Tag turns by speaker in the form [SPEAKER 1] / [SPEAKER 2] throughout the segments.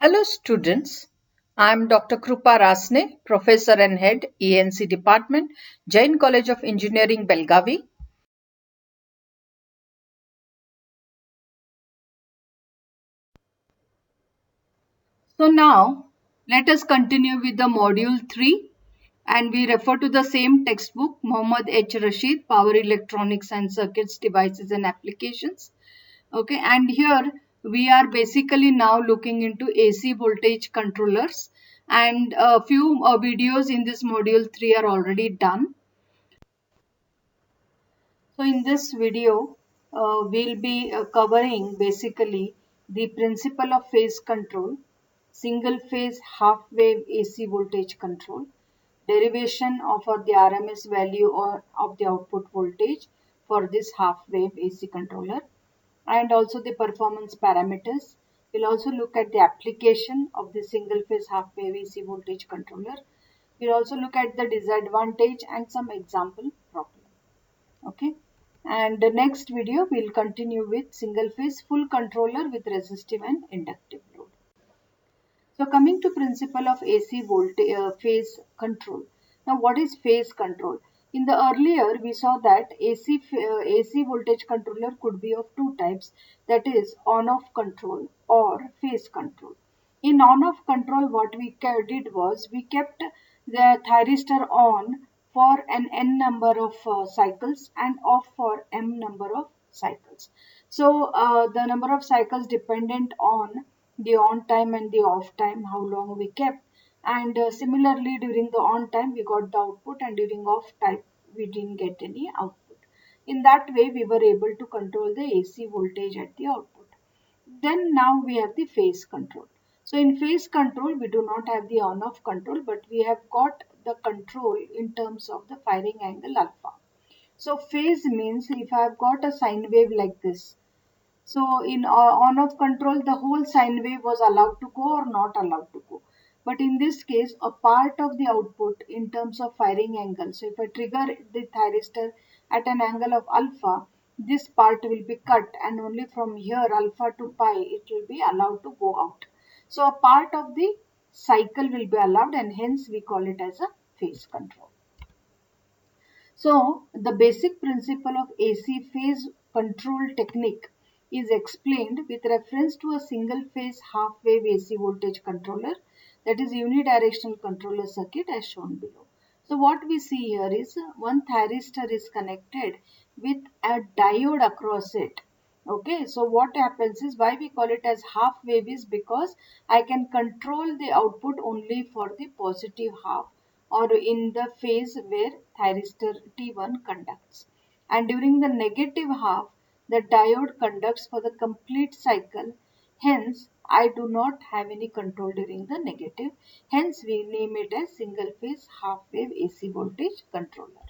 [SPEAKER 1] Hello students, I am Dr. Krupa Rasne, Professor and Head ENC Department, Jain College of Engineering, Belgavi. So now let us continue with the module 3 and we refer to the same textbook Mohammad H. Rashid, Power Electronics and Circuits, Devices and Applications. Okay, and here we are basically now looking into AC voltage controllers and a few videos in this module 3 are already done. So in this video, we'll be covering basically the principle of phase control, single phase half wave AC voltage control, derivation of the RMS value or of the output voltage for this half wave AC controller, and also the performance parameters. We'll also look at the application of the single phase half wave AC voltage controller. We'll also look at the disadvantage and some example problem. Okay, and the next video we'll continue with single phase full controller with resistive and inductive load. So coming to principle of AC voltage phase control. Now what is phase control? In the earlier we saw that AC voltage controller could be of two types, that is on off control or phase control. In on off control what we did was we kept the thyristor on for an n number of cycles and off for m number of cycles. So the number of cycles dependent on the on time and the off time, how long we kept, and similarly during the on time we got the output and during off time we didn't get any output. In that way we were able to control the AC voltage at the output. Then now we have the phase control. So in phase control we do not have the on off control, but we have got the control in terms of the firing angle alpha. So phase means if I have got a sine wave like this, so in on-off control, the whole sine wave was allowed to go or not allowed to go. But in this case, a part of the output in terms of firing angle. So if I trigger the thyristor at an angle of alpha, this part will be cut and only from here alpha to pi it will be allowed to go out. So a part of the cycle will be allowed and hence we call it as a phase control. So the basic principle of AC phase control technique is explained with reference to a single phase half wave AC voltage controller, that is unidirectional controller circuit as shown below. So what we see here is one thyristor is connected with a diode across it. Okay, so what happens is, why we call it as half wave is because I can control the output only for the positive half or in the phase where thyristor T1 conducts, and during the negative half the diode conducts for the complete cycle. Hence I do not have any control during the negative, hence we name it as single phase half wave AC voltage controller.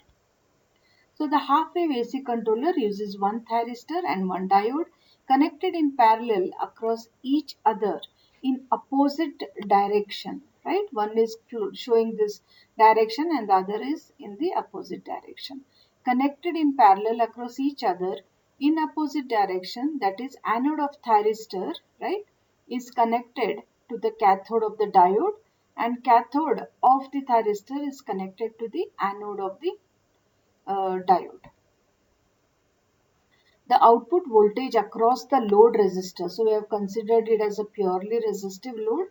[SPEAKER 1] So the half wave AC controller uses one thyristor and one diode connected in parallel across each other in opposite direction, right? One is showing this direction and the other is in the opposite direction. Connected in parallel across each other in opposite direction, that is anode of thyristor, right, is connected to the cathode of the diode, and cathode of the thyristor is connected to the anode of the diode. The output voltage across the load resistor, so we have considered it as a purely resistive load.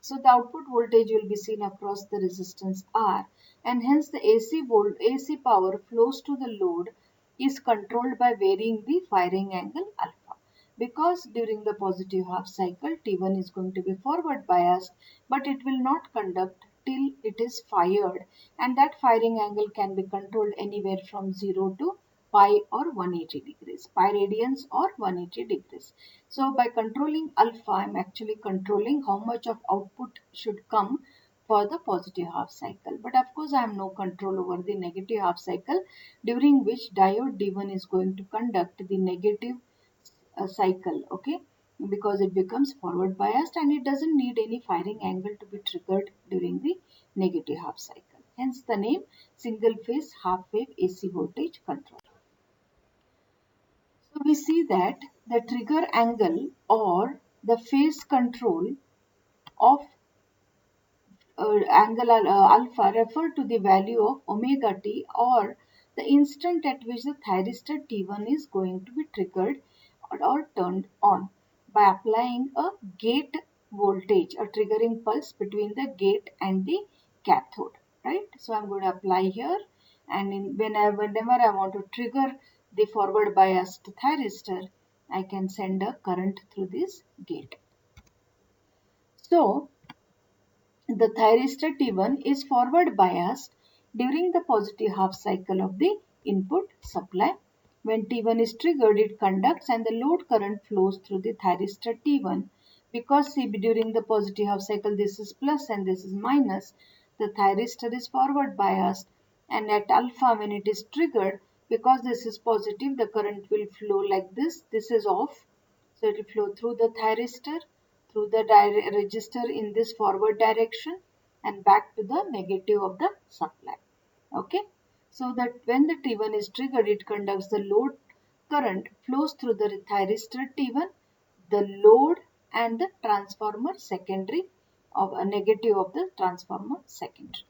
[SPEAKER 1] So the output voltage will be seen across the resistance R, and hence the AC power flows to the load is controlled by varying the firing angle alpha. Because during the positive half cycle T1 is going to be forward biased, but it will not conduct till it is fired, and that firing angle can be controlled anywhere from 0 to pi or 180 degrees, pi radians or 180 degrees. So by controlling alpha, I am actually controlling how much of output should come for the positive half cycle. But of course, I have no control over the negative half cycle, during which diode D1 is going to conduct the negative cycle, okay, because it becomes forward biased and it doesn't need any firing angle to be triggered during the negative half cycle. Hence the name single phase half wave AC voltage control. So we see that the trigger angle or the phase control of angle alpha refer to the value of omega t, or the instant at which the thyristor T1 is going to be triggered or turned on by applying a gate voltage, a triggering pulse between the gate and the cathode, right? So I'm going to apply here, and whenever I want to trigger the forward biased thyristor, I can send a current through this gate. So the thyristor T1 is forward biased during the positive half cycle of the input supply. When T1 is triggered, it conducts and the load current flows through the thyristor T1. Because see, during the positive half cycle this is plus and this is minus, the thyristor is forward biased, and at alpha when it is triggered, because this is positive, the current will flow like this. This is off, so it will flow through the thyristor, through the resistor in this forward direction and back to the negative of the supply. Okay, so that when the T1 is triggered, it conducts the load current flows through the thyristor T1, the load and the transformer secondary of a negative of the transformer secondary.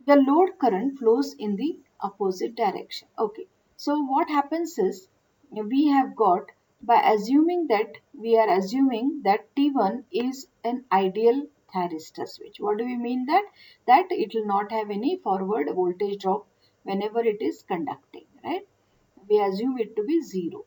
[SPEAKER 1] The load current flows in the opposite direction. Okay, so what happens is, we have got, by assuming that, we are assuming that T1 is an ideal thyristor switch. What do we mean that? That it will not have any forward voltage drop whenever it is conducting, right? We assume it to be 0.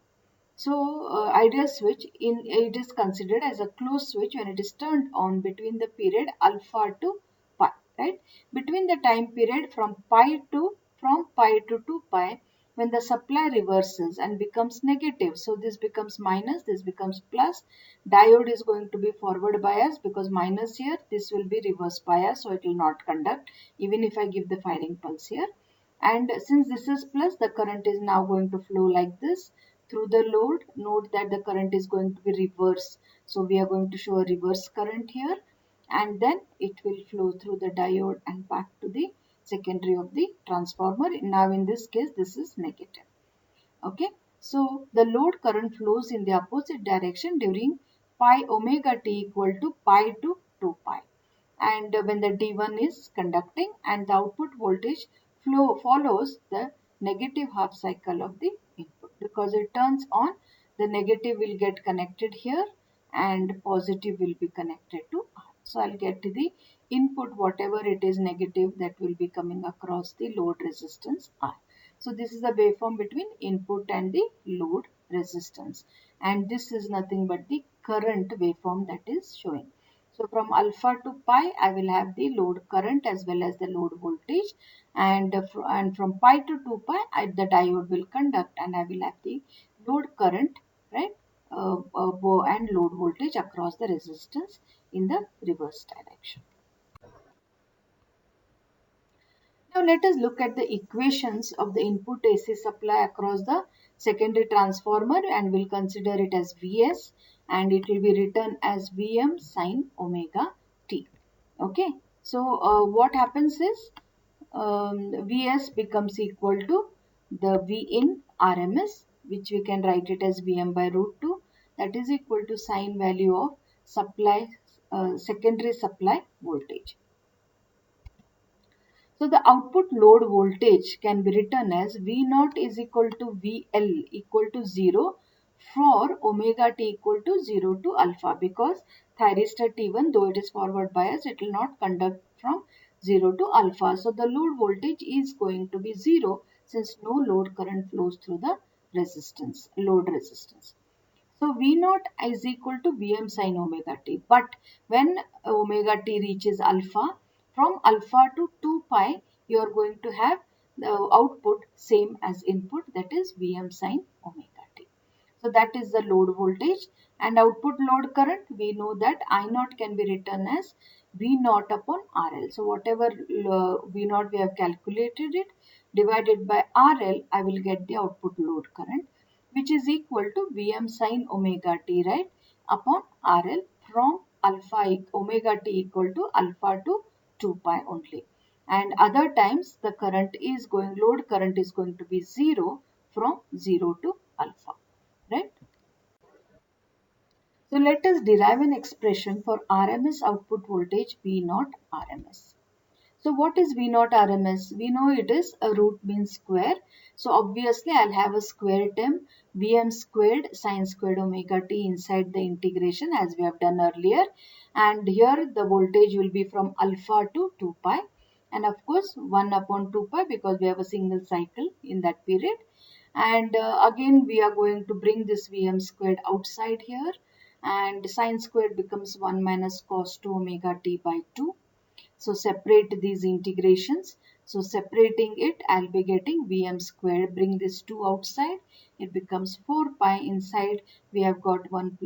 [SPEAKER 1] So ideal switch, it is considered as a closed switch when it is turned on between the period alpha to pi, right? Between the time period from pi to 2 pi, when the supply reverses and becomes negative. So this becomes minus, this becomes plus. Diode is going to be forward bias because minus here, this will be reverse bias, so it will not conduct even if I give the firing pulse here. And since this is plus, the current is now going to flow like this through the load. Note that the current is going to be reverse. So we are going to show a reverse current here, and then it will flow through the diode and back to the secondary of the transformer. Now in this case, this is negative. Okay. So the load current flows in the opposite direction during pi omega t equal to pi to 2 pi. And when the D1 is conducting, and the output voltage follows the negative half cycle of the input. Because it turns on, the negative will get connected here and positive will be connected to R. So I'll get to the input, whatever it is negative, that will be coming across the load resistance R. So this is the waveform between input and the load resistance, and this is nothing but the current waveform that is showing. So from alpha to pi, I will have the load current as well as the load voltage, and from pi to 2 pi, the diode will conduct, and I will have the load current, right, and load voltage across the resistance in the reverse direction. Now let us look at the equations of the input AC supply across the secondary transformer, and we'll consider it as Vs, and it will be written as Vm sin omega t. Okay, so what happens is, Vs becomes equal to the V in RMS, which we can write it as Vm by root 2, that is equal to sine value of supply, secondary supply voltage. So the output load voltage can be written as V0 is equal to VL equal to 0 for omega t equal to 0 to alpha, because thyristor T1, though it is forward biased, it will not conduct from 0 to alpha. So the load voltage is going to be 0 since no load current flows through the resistance, load resistance. So V0 is equal to Vm sin omega t. But when omega t reaches alpha, from alpha to 2 pi, you are going to have the output same as input, that is Vm sin omega t. So that is the load voltage, and output load current, we know that I0 can be written as V0 upon RL. So whatever V0 we have calculated it, divided by RL, I will get the output load current, which is equal to Vm sin omega t, right, upon RL from alpha omega t equal to alpha to 2 pi only. And other times the current is going, load current is going to be 0 from 0 to alpha, right? So let us derive an expression for RMS output voltage V naught RMS. So what is V naught RMS? We know it is a root mean square. So obviously I'll have a square term Vm squared sine squared omega t inside the integration as we have done earlier. And here the voltage will be from alpha to 2 pi. And of course 1 upon 2 pi because we have a single cycle in that period. And again we are going to bring this Vm squared outside here. And sine squared becomes 1 minus cos 2 omega t by 2. So separate these integrations. So separating it, I'll be getting Vm squared. Bring this 2 outside. It becomes 4 pi. Inside, we have got 1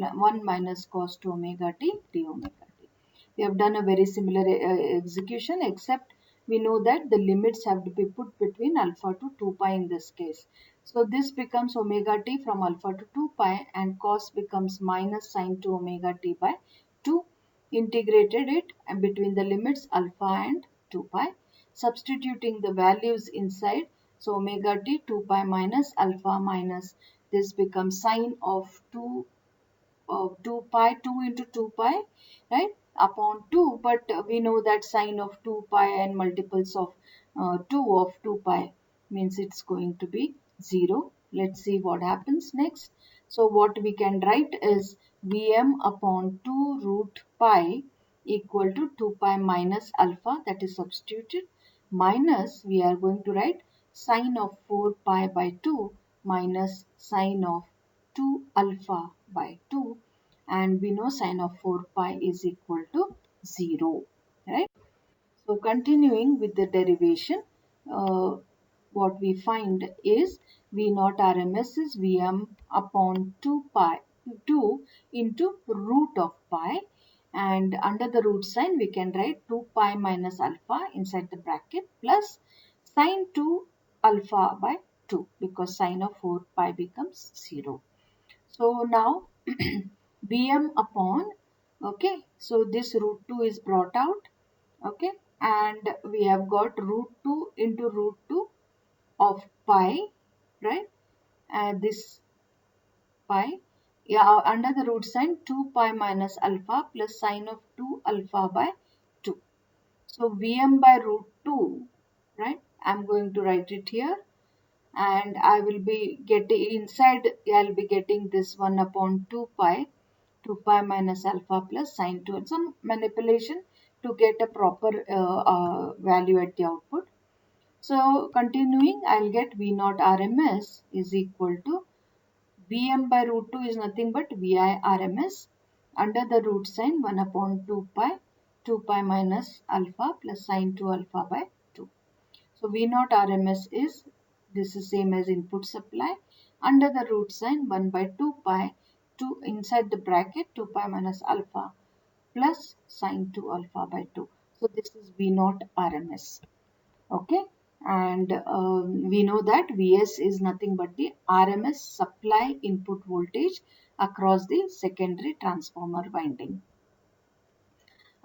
[SPEAKER 1] minus cos 2 omega t d omega t. We have done a very similar execution, except we know that the limits have to be put between alpha to 2 pi in this case. So this becomes omega t from alpha to 2 pi, and cos becomes minus sine 2 omega t by 2. Integrated it between the limits alpha and 2 pi, substituting the values inside. So omega t 2 pi minus alpha minus this becomes sine of 2 pi, 2 into 2 pi, right, upon 2. But we know that sine of 2 pi and multiples of 2 of 2 pi means it's going to be 0. Let's see what happens next. So what we can write is Vm upon 2 root pi equal to 2 pi minus alpha, that is substituted, minus we are going to write sine of 4 pi by 2 minus sine of 2 alpha by 2, and we know sine of 4 pi is equal to 0, right? So continuing with the derivation, what we find is V naught RMS is Vm upon 2 into root of pi, and under the root sign we can write 2 pi minus alpha inside the bracket plus sine 2 alpha by 2 because sine of 4 pi becomes 0. So now Vm upon, okay, so this root 2 is brought out, okay, and we have got root 2 into root 2 of pi, right, and this pi, yeah, under the root sign 2 pi minus alpha plus sine of 2 alpha by 2. So Vm by root 2, right, I'm going to write it here, and I will be getting inside, I'll be getting this 1 upon 2 pi minus alpha plus sine 2, and some manipulation to get a proper value at the output. So continuing, I'll get V naught RMS is equal to Vm by root 2 is nothing but Vi RMS under the root sign 1 upon 2 pi minus alpha plus sine 2 alpha by 2. So V naught RMS is, this is same as input supply, under the root sign 1 by 2 pi, 2 inside the bracket 2 pi minus alpha plus sine 2 alpha by 2. So this is V naught RMS. Okay, and we know that Vs is nothing but the RMS supply input voltage across the secondary transformer winding.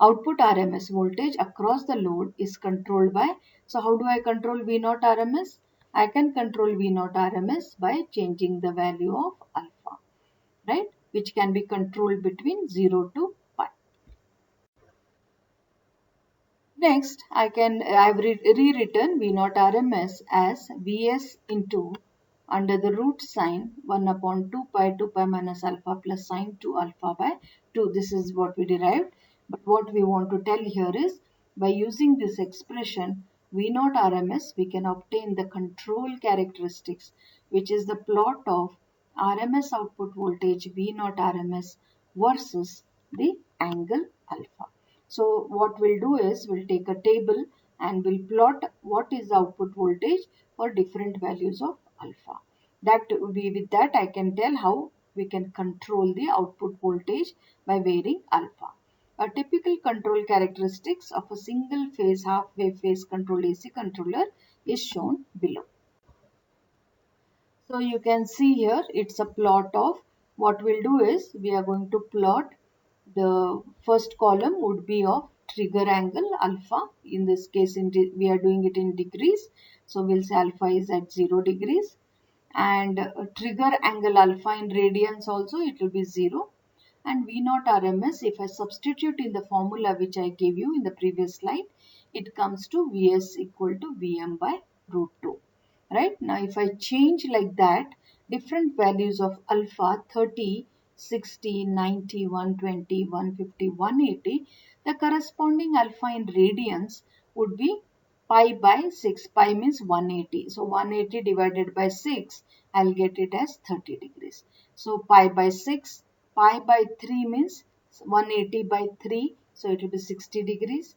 [SPEAKER 1] Output RMS voltage across the load is controlled by, so how do I control V naught RMS? I can control V naught RMS by changing the value of alpha, right, which can be controlled between 0 to pi. Next, I've rewritten V naught RMS as Vs into under the root sign 1 upon 2 pi minus alpha plus sine 2 alpha by 2. This is what we derived. But what we want to tell here is by using this expression V naught RMS, we can obtain the control characteristics, which is the plot of RMS output voltage V naught RMS versus the angle alpha. So what we'll do is we'll take a table and we'll plot what is the output voltage for different values of alpha. With that I can tell how we can control the output voltage by varying alpha. A typical control characteristics of a single phase half wave phase control AC controller is shown below. So you can see here it's a plot of, what we'll do is we are going to plot the first column would be of trigger angle alpha. In this case we are doing it in degrees. So we'll say alpha is at 0 degrees, and trigger angle alpha in radians also it will be 0. and V naught RMS, if I substitute in the formula which I gave you in the previous slide, it comes to Vs equal to Vm by root 2. Right? Now if I change like that, different values of alpha 30, 60, 90, 120, 150, 180, the corresponding alpha in radians would be pi by 6. Pi means 180. So 180 divided by 6, I'll get it as 30 degrees. So pi by 6, pi by 3 means 180 by 3. So it will be 60 degrees.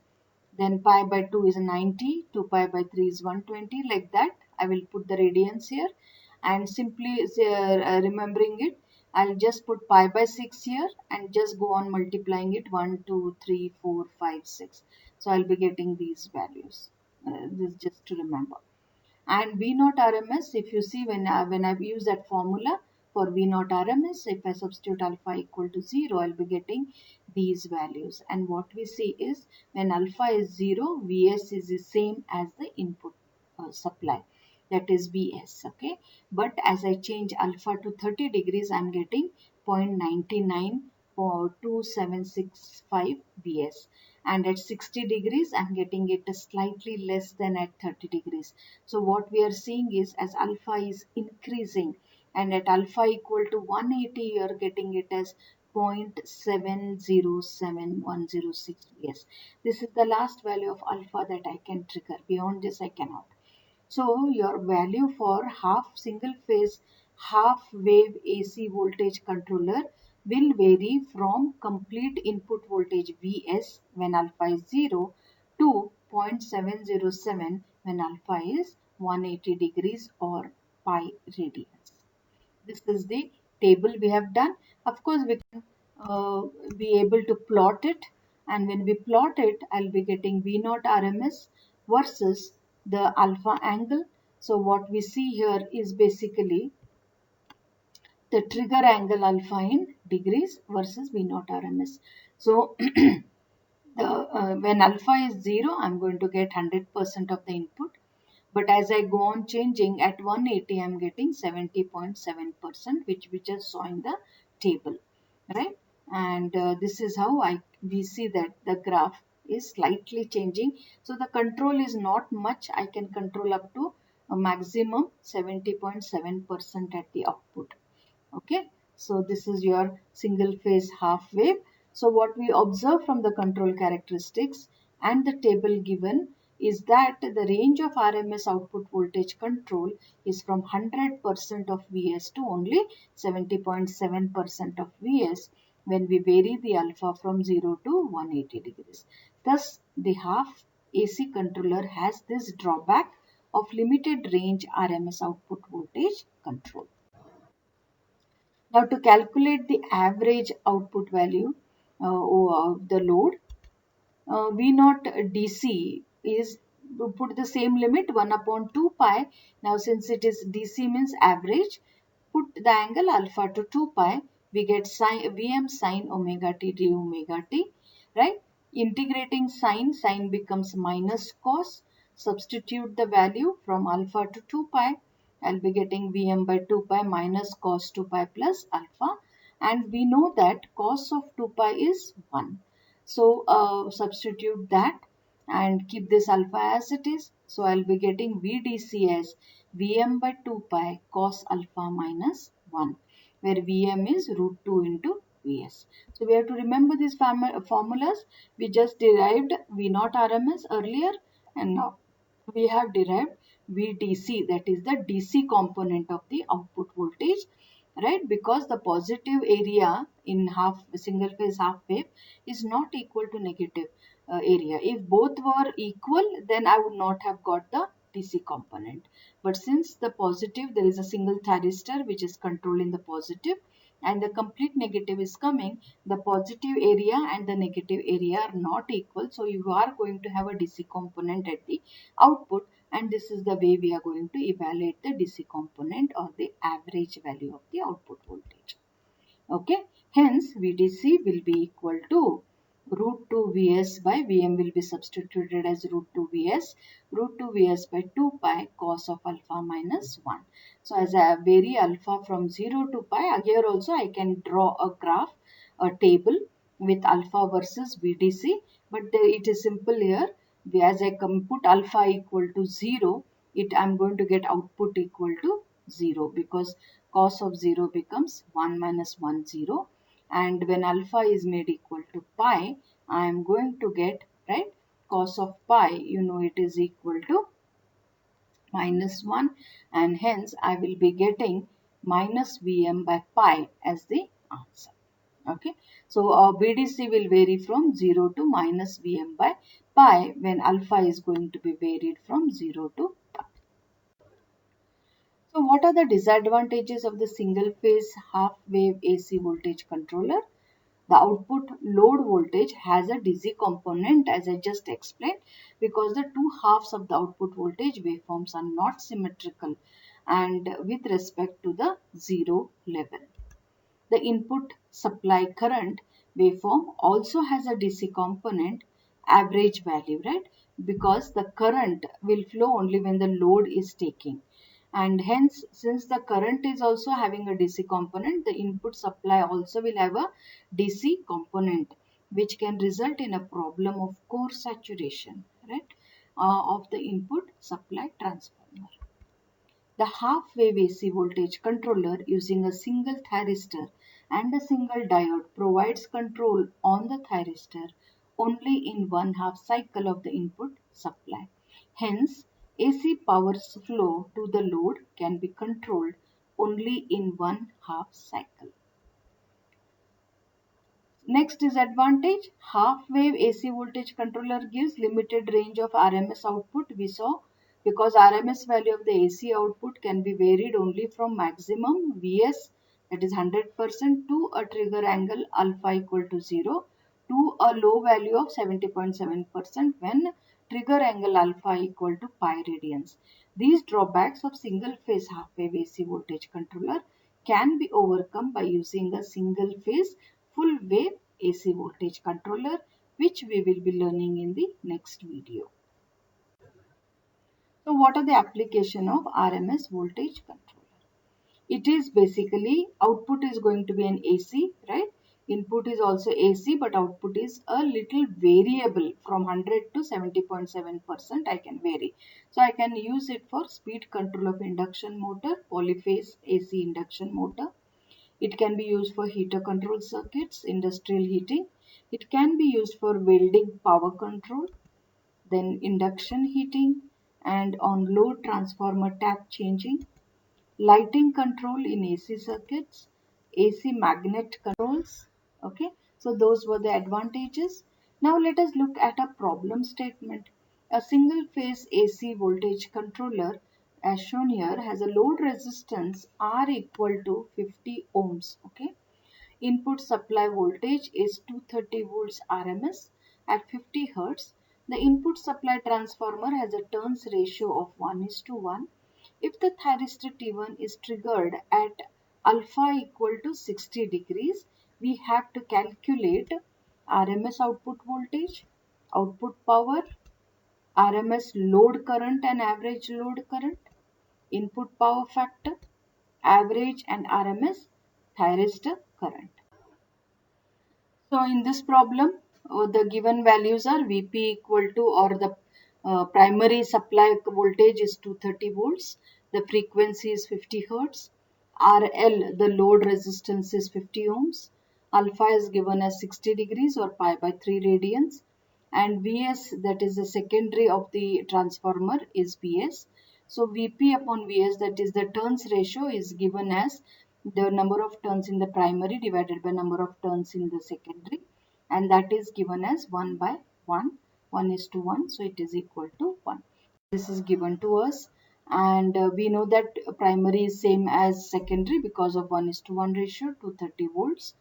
[SPEAKER 1] Then pi by 2 is 90, 2 pi by 3 is 120, like that. I will put the radians here and simply remembering it, I'll just put pi by 6 here and just go on multiplying it 1, 2, 3, 4, 5, 6. So I'll be getting these values. This just to remember. And V naught RMS, if you see when I've used that formula for V naught RMS, if I substitute alpha equal to 0, I'll be getting these values. And what we see is when alpha is 0, Vs is the same as the input supply, that is Vs. Okay, but as I change alpha to 30 degrees, I'm getting 0.99 for 2765 Vs, and at 60 degrees I'm getting it slightly less than at 30 degrees. So what we are seeing is as alpha is increasing, and at alpha equal to 180 you are getting it as 0.707106 Vs. This is the last value of alpha that I can trigger. Beyond this I cannot. So your value for half single phase half wave AC voltage controller will vary from complete input voltage Vs when alpha is 0 to 0.707 when alpha is 180 degrees or pi radians. This is the table we have done. Of course, we can be able to plot it, and when we plot it, I'll be getting V naught RMS versus the alpha angle. So what we see here is basically the trigger angle alpha in degrees versus V naught RMS. So when alpha is 0, I'm going to get 100% of the input. But as I go on changing at 180, I'm getting 70.7%, which we just saw in the table, right? And this is how we see that the graph is slightly changing. So the control is not much. I can control up to a maximum 70.7% at the output. Okay, so this is your single phase half wave. So what we observe from the control characteristics and the table given is that the range of RMS output voltage control is from 100% of Vs to only 70.7% of Vs when we vary the alpha from 0 to 180 degrees. Thus, the half AC controller has this drawback of limited range RMS output voltage control. Now to calculate the average output value of the load, V naught DC is put the same limit 1 upon 2 pi. Now since it is DC means average, put the angle alpha to 2 pi, we get Vm sine omega t d omega t, right? Integrating sine becomes minus cos. Substitute the value from alpha to 2 pi. I'll be getting Vm by 2 pi minus cos 2 pi plus alpha. And we know that cos of 2 pi is 1. So substitute that and keep this alpha as it is. So I'll be getting VDC as Vm by 2 pi cos alpha minus 1, where Vm is root 2 into Vs. So we have to remember these formulas. We just derived V naught RMS earlier, and now we have derived VDC, that is the DC component of the output voltage, right? Because the positive area in single phase half wave is not equal to negative area. If both were equal, then I would not have got the DC component. But since the positive, there is a single thyristor which is controlling the positive, and the complete negative is coming, the positive area and the negative area are not equal. So you are going to have a DC component at the output, and this is the way we are going to evaluate the DC component or the average value of the output voltage. Okay, hence VDC will be equal to root 2 Vs by Vm will be substituted as root 2 Vs, root 2 Vs by 2 pi cos of alpha minus 1. So as I vary alpha from 0 to pi, here also I can draw a graph a table with alpha versus VDC, but it is simple here. As I put alpha equal to 0, I'm going to get output equal to 0 because cos of 0 becomes 1 minus 1 0, and when alpha is made equal to pi, I am going to get, right, cos of pi, it is equal to minus 1, and hence I will be getting minus Vm by pi as the answer. Okay, so BDC will vary from 0 to minus Vm by pi when alpha is going to be varied from 0 to pi. So what are the disadvantages of the single phase half wave AC voltage controller? The output load voltage has a DC component, as I just explained, because the two halves of the output voltage waveforms are not symmetrical and with respect to the zero level. The input supply current waveform also has a DC component, average value, right? Because the current will flow only when the load is taking. And hence, since the current is also having a DC component, the input supply also will have a DC component, which can result in a problem of core saturation, right, of the input supply transformer. The half-wave AC voltage controller using a single thyristor and a single diode provides control on the thyristor only in one half cycle of the input supply. Hence, AC power flow to the load can be controlled only in one half cycle. Next disadvantage, half-wave AC voltage controller gives limited range of RMS output. We saw because RMS value of the AC output can be varied only from maximum Vs, that is 100%, to a trigger angle alpha equal to 0 to a low value of 70.7% when trigger angle alpha equal to pi radians. These drawbacks of single phase half-wave AC voltage controller can be overcome by using a single phase full wave AC voltage controller, which we will be learning in the next video. So what are the application of RMS voltage controller? It is basically output is going to be an AC, right? Input is also AC, but output is a little variable from 100 to 70.7%. I can vary. So I can use it for speed control of induction motor, polyphase AC induction motor. It can be used for heater control circuits, industrial heating. It can be used for welding power control, then induction heating, and on load transformer tap changing, lighting control in AC circuits, AC magnet controls. Okay, so those were the advantages. Now let us look at a problem statement. A single phase AC voltage controller as shown here has a load resistance R equal to 50 ohms. Okay, input supply voltage is 230 volts RMS at 50 Hz. The input supply transformer has a turns ratio of 1:1. If the thyristor T1 is triggered at alpha equal to 60 degrees, we have to calculate RMS output voltage, output power, RMS load current and average load current, input power factor, average and RMS thyristor current. So in this problem, the given values are Vp equal to, or the primary supply voltage is 230 volts, the frequency is 50 Hertz, RL, the load resistance is 50 ohms, alpha is given as 60 degrees or pi by 3 radians, and Vs, that is the secondary of the transformer, is Vs. So Vp upon Vs, that is the turns ratio, is given as the number of turns in the primary divided by number of turns in the secondary, and that is given as 1 by 1, 1:1, so it is equal to 1. This is given to us, and we know that primary is same as secondary because of 1:1 ratio, 230 volts.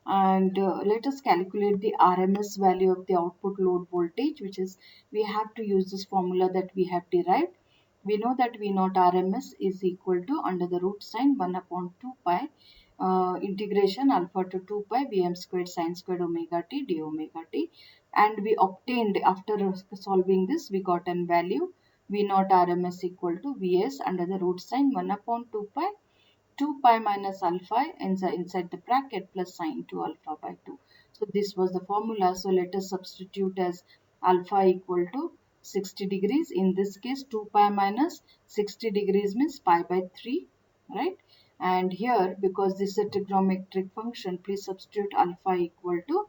[SPEAKER 1] And let us calculate the RMS value of the output load voltage, which is, we have to use this formula that we have derived. We know that V naught RMS is equal to, under the root sign, 1 upon 2 pi integration alpha to 2 pi Vm squared sin squared omega t d omega t, and we obtained, after solving this, we got an value V naught RMS equal to Vs under the root sign 1 upon 2 pi 2 pi minus alpha inside the bracket plus sine 2 alpha by 2. So this was the formula. So let us substitute as alpha equal to 60 degrees. In this case 2 pi minus 60 degrees means pi by 3, right? And here, because this is a trigonometric function, please substitute alpha equal to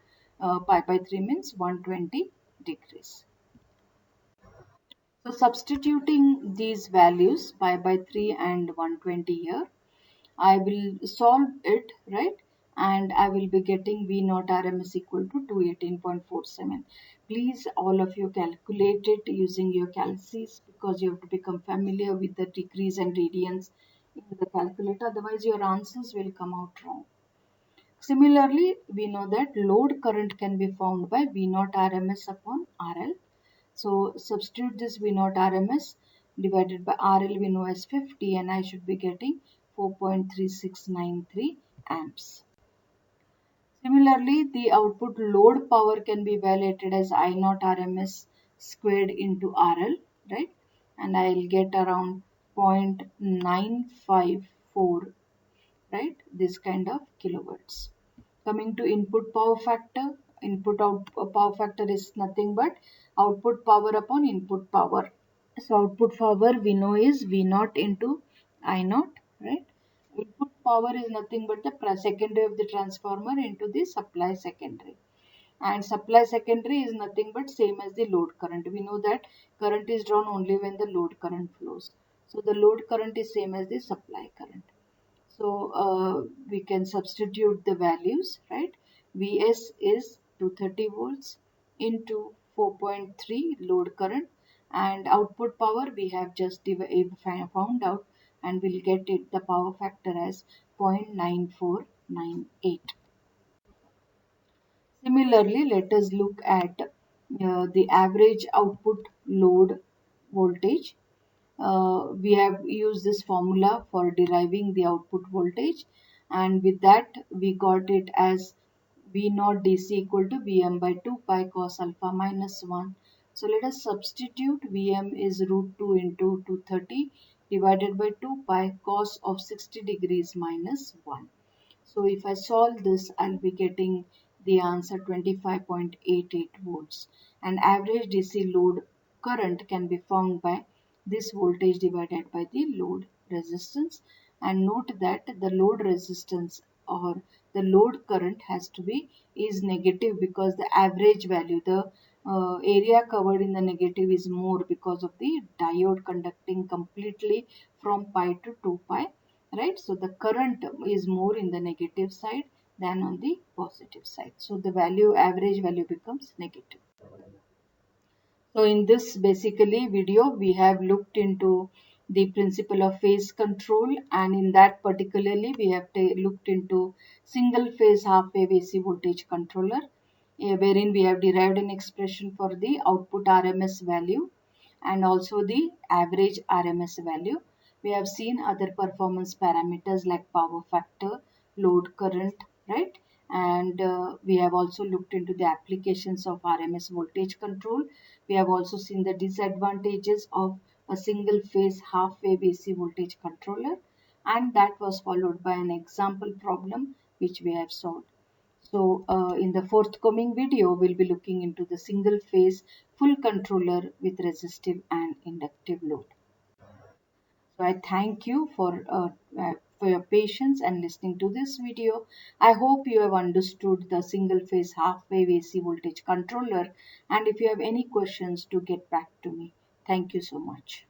[SPEAKER 1] pi by 3 means 120 degrees. So substituting these values pi by 3 and 120 here, I will solve it, right? And I will be getting V naught RMS equal to 218.47. Please, all of you calculate it using your calcs, because you have to become familiar with the degrees and radians in the calculator. Otherwise, your answers will come out wrong. Similarly, we know that load current can be found by V naught RMS upon RL. So substitute this V naught RMS divided by RL we know as 50, and I should be getting 4.3693 amps. Similarly, the output load power can be evaluated as I naught RMS squared into RL, right? And I'll get around 0.954, right? This kind of kilowatts. Coming to input power factor, power factor is nothing but output power upon input power. So output power we know is V naught into I naught, right? Input power is nothing but the secondary of the transformer into the supply secondary. And supply secondary is nothing but same as the load current. We know that current is drawn only when the load current flows. So the load current is same as the supply current. So we can substitute the values, right? Vs is 230 volts into 4.3 load current, and output power we have just found out, and we'll get it the power factor as 0.9498. Similarly, let us look at the average output load voltage. We have used this formula for deriving the output voltage, and with that we got it as V naught DC equal to Vm by 2 pi cos alpha minus 1. So let us substitute. Vm is root 2 into 230 divided by 2 pi cos of 60 degrees minus 1. So if I solve this, I'll be getting the answer 25.88 volts. And average DC load current can be found by this voltage divided by the load resistance. And note that the load resistance or the load current has to be is negative, because the average value, the area covered in the negative is more because of the diode conducting completely from pi to 2 pi, right? So the current is more in the negative side than on the positive side. So the average value becomes negative. So in this basically video, we have looked into the principle of phase control, and in that particularly we have looked into single phase half wave AC voltage controller, wherein we have derived an expression for the output RMS value and also the average RMS value. We have seen other performance parameters like power factor, load current, right? And we have also looked into the applications of RMS voltage control. We have also seen the disadvantages of a single phase half wave AC voltage controller, and that was followed by an example problem which we have solved. So in the forthcoming video, we'll be looking into the single phase full controller with resistive and inductive load. So I thank you for your patience and listening to this video. I hope you have understood the single phase half wave AC voltage controller, and if you have any questions, do get back to me. Thank you so much.